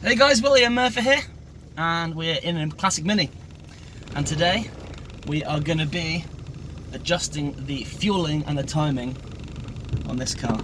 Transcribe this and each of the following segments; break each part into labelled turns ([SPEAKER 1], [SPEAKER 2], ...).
[SPEAKER 1] Hey guys, Willie and Murfitt here, and we're in a classic Mini, and today we are going to be adjusting the fueling and the timing on this car.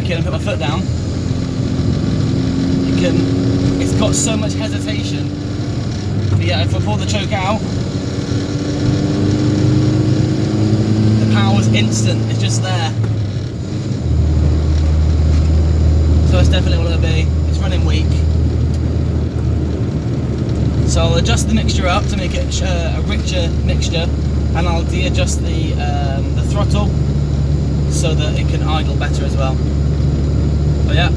[SPEAKER 1] And put my foot down, it's got so much hesitation, but yeah, if I pull the choke out, the power's instant, it's just there. So it's definitely what it'll be. It's running weak, so I'll adjust the mixture up to make it a richer mixture, and I'll de-adjust the throttle so that it can idle better as well. But yeah,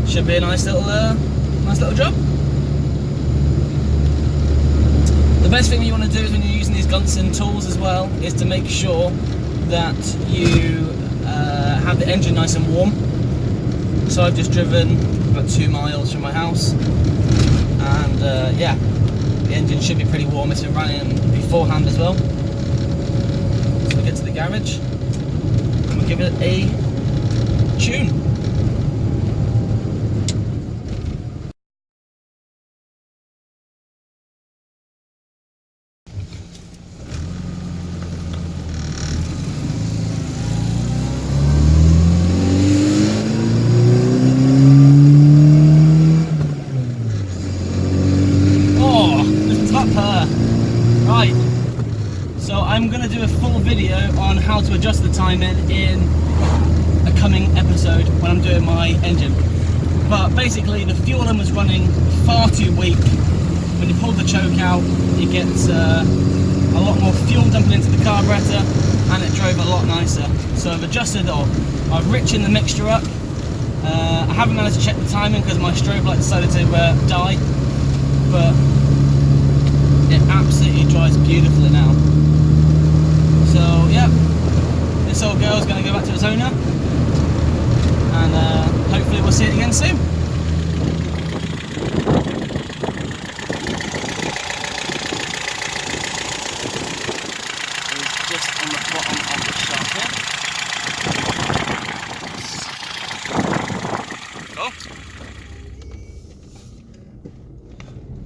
[SPEAKER 1] should be a nice little job. The best thing you want to do is when you're using these Gunson tools as well is to make sure that you have the engine nice and warm. So I've just driven about 2 miles from my house, and yeah, the engine should be pretty warm. It's been running beforehand as well. So we get to the garage and we'll give it a tune. Right, so I'm going to do a full video on how to adjust the timing in a coming episode when I'm doing my engine. But basically the fueling was running far too weak. When you pulled the choke out, you get a lot more fuel dumping into the carburetor, and it drove a lot nicer. So I've adjusted, or I've richened the mixture up. I haven't managed to check the timing because my strobe light decided to die, but it absolutely drives beautifully now. So yeah, this old girl's going to go back to its owner, and hopefully we'll see it again soon. It's just on the bottom of the shaft here.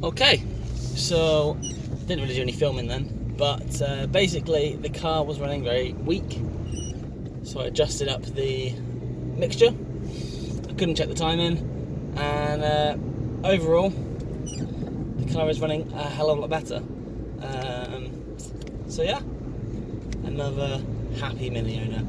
[SPEAKER 1] Oh. Okay, so didn't really do any filming then, but basically the car was running very weak, so I adjusted up the mixture. I couldn't check the timing, and overall the car is running a hell of a lot better. So yeah, another happy Mini owner.